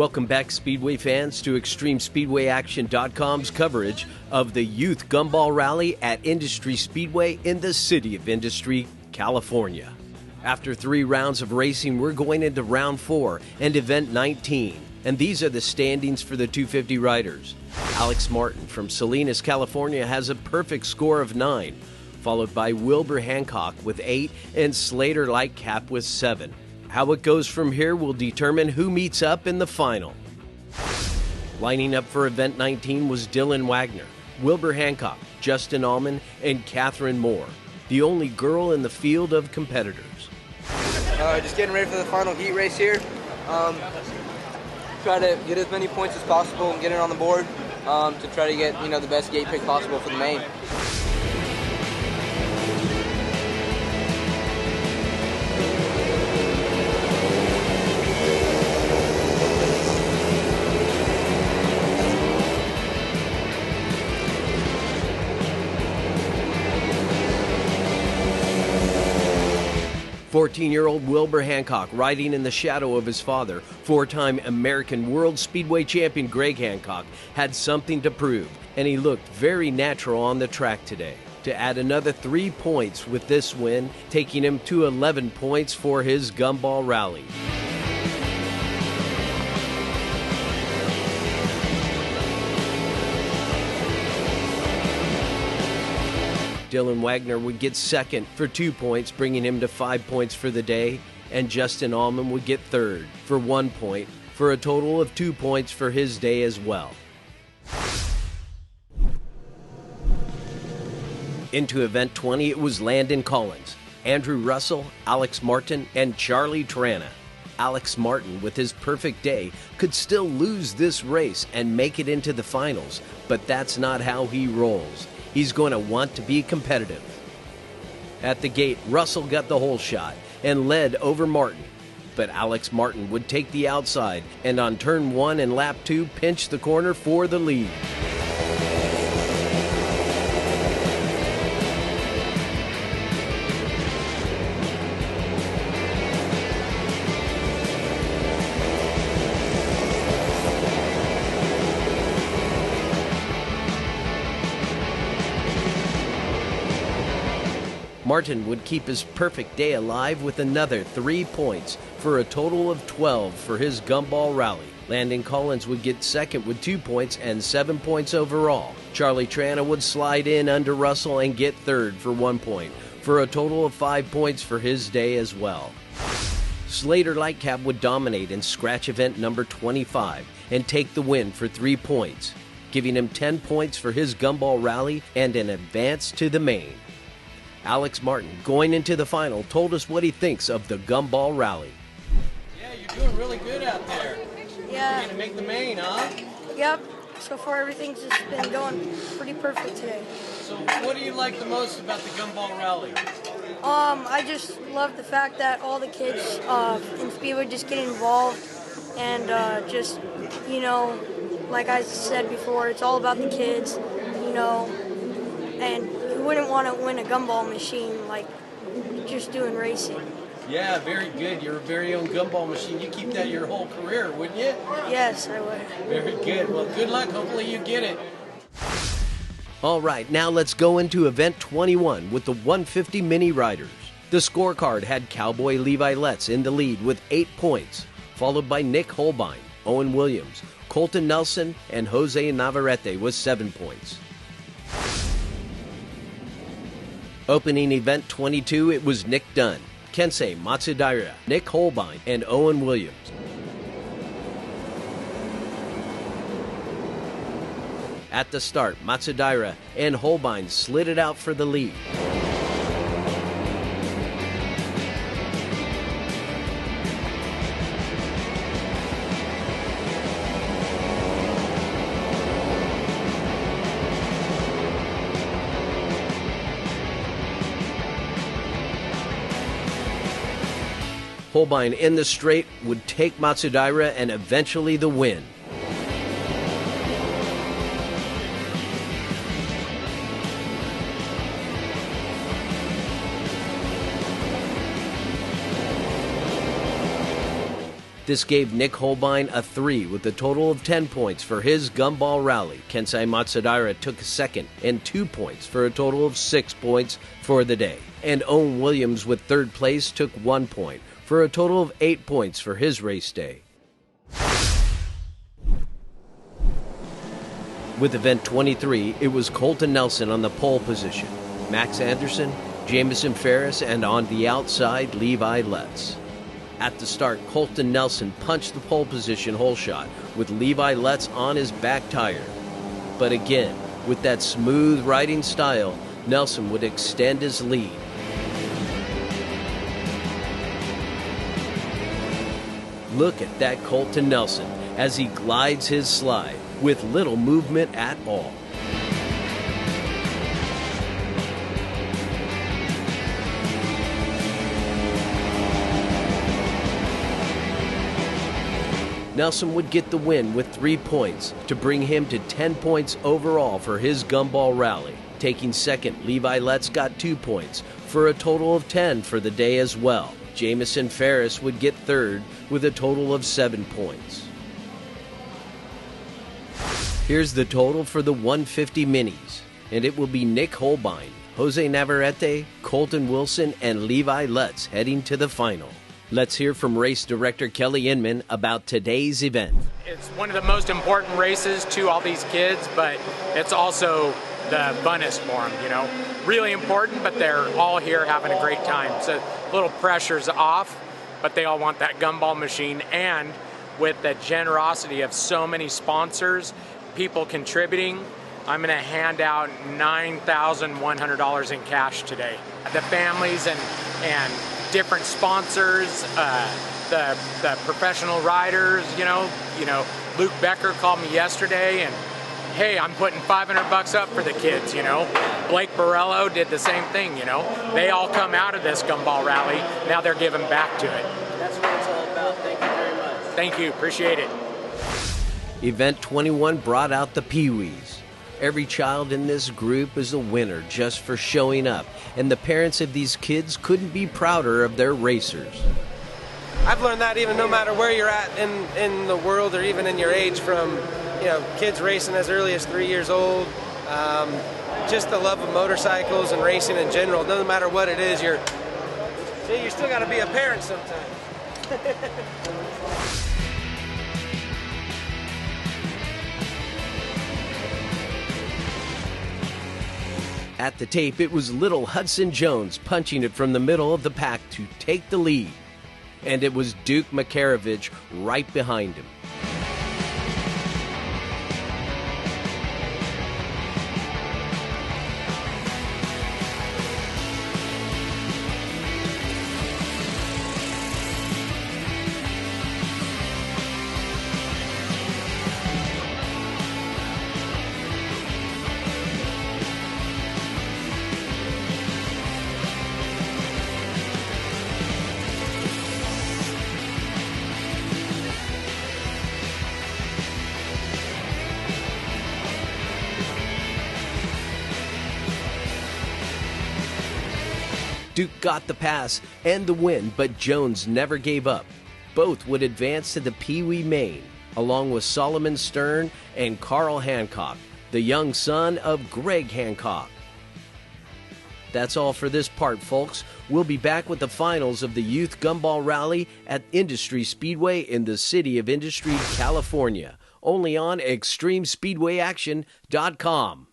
Welcome back, Speedway fans, to ExtremeSpeedwayAction.com's coverage of the Youth Gumball Rally at Industry Speedway in the City of Industry, California. After 3 rounds of racing, we're going into round 4 and event 19. And these are the standings for the 250 riders. Alex Martin from Salinas, California has a perfect score of 9, followed by Wilbur Hancock with 8 and Slater Lightcap with 7. How it goes from here will determine who meets up in the final. Lining up for event 19 was Dylan Wagner, Wilbur Hancock, Justin Allman, and Catherine Moore, the only girl in the field of competitors. Just getting ready for the final heat race here. Try to get as many points as possible and get it on the board to try to get the best gate pick possible for the main. 14-year-old Wilbur Hancock, riding in the shadow of his father, 4-time American World Speedway champion Greg Hancock, had something to prove, and he looked very natural on the track today. To add another 3 points with this win, taking him to 11 points for his Gumball Rally. Dylan Wagner would get second for 2 points, bringing him to 5 points for the day, and Justin Allman would get third for 1 point, for a total of 2 points for his day as well. Into event 20, it was Landon Collins, Andrew Russell, Alex Martin, and Charlie Trana. Alex Martin, with his perfect day, could still lose this race and make it into the finals, but that's not how he rolls. He's going to want to be competitive. At the gate, Russell got the whole shot and led over Martin, but Alex Martin would take the outside and on turn 1 and lap 2 pinch the corner for the lead. Martin would keep his perfect day alive with another 3 points for a total of 12 for his Gumball Rally. Landon Collins would get second with 2 points and 7 points overall. Charlie Trana would slide in under Russell and get third for 1 point for a total of 5 points for his day as well. Slater Lightcap would dominate in scratch event number 25 and take the win for 3 points, giving him 10 points for his Gumball Rally and an advance to the main. Alex Martin, going into the final, told us what he thinks of the Gumball Rally. Yeah, you're doing really good out there. Yeah. You're going to make the main, huh? Yep. So far, everything's just been going pretty perfect today. So what do you like the most about the Gumball Rally? I just love the fact that all the kids in Speedway just get involved and just, like I said before, it's all about the kids, and you wouldn't want to win a gumball machine like just doing racing. Yeah, very good. Your very own gumball machine. You keep that your whole career, wouldn't you? Yes, I would. Very good. Well, good luck. Hopefully you get it. All right, now let's go into event 21 with the 150 mini riders. The scorecard had Cowboy Levi Letts in the lead with 8 points, followed by Nick Holbein, Owen Williams, Colton Nelson, and Jose Navarrete with 7 points. Opening event 22, it was Nick Dunn, Kensei Matsudaira, Nick Holbein, and Owen Williams. At the start, Matsudaira and Holbein slid it out for the lead. Holbein in the straight would take Matsudaira and eventually the win. This gave Nick Holbein a 3 with a total of 10 points for his Gumball Rally. Kensei Matsudaira took a second and 2 points for a total of 6 points for the day. And Owen Williams with third place took 1 point for a total of 8 points for his race day. With event 23, it was Colton Nelson on the pole position, Max Anderson, Jamison Ferris, and on the outside, Levi Letts. At the start, Colton Nelson punched the pole position hole shot with Levi Letts on his back tire. But again, with that smooth riding style, Nelson would extend his lead. Look at that Colton Nelson as he glides his slide with little movement at all. Nelson would get the win with 3 points to bring him to 10 points overall for his Gumball Rally. Taking second, Levi Letts got 2 points for a total of 10 for the day as well. Jamison Ferris would get third with a total of 7 points. Here's the total for the 150 minis, and it will be Nick Holbein, Jose Navarrete, Colton Wilson, and Levi Letts heading to the final. Let's hear from race director Kelly Inman about today's event. It's one of the most important races to all these kids, but it's also the funnest for them, you know. Really important, but they're all here having a great time. So a little pressure's off, but they all want that Gumball machine. And with the generosity of so many sponsors, people contributing, I'm going to hand out $9,100 in cash today. The families and different sponsors, the professional riders, you know, Luke Becker called me yesterday and, hey, I'm putting $500 up for the kids, you know. Blake Borello did the same thing, you know. They all come out of this Gumball Rally, now they're giving back to it. That's what it's all about. Thank you very much. Thank you, appreciate it. Event 21 brought out the Pee-wees. Every child in this group is a winner just for showing up, and the parents of these kids couldn't be prouder of their racers. I've learned that even no matter where you're at in the world or even in your age, from kids racing as early as 3 years old, just the love of motorcycles and racing in general. No matter what it is, you still got to be a parent sometimes. At the tape, it was little Hudson Jones punching it from the middle of the pack to take the lead. And it was Duke Makarovich right behind him. Duke got the pass and the win, but Jones never gave up. Both would advance to the Pee-wee main, along with Solomon Stern and Carl Hancock, the young son of Greg Hancock. That's all for this part, folks. We'll be back with the finals of the Youth Gumball Rally at Industry Speedway in the City of Industry, California, only on ExtremeSpeedwayAction.com.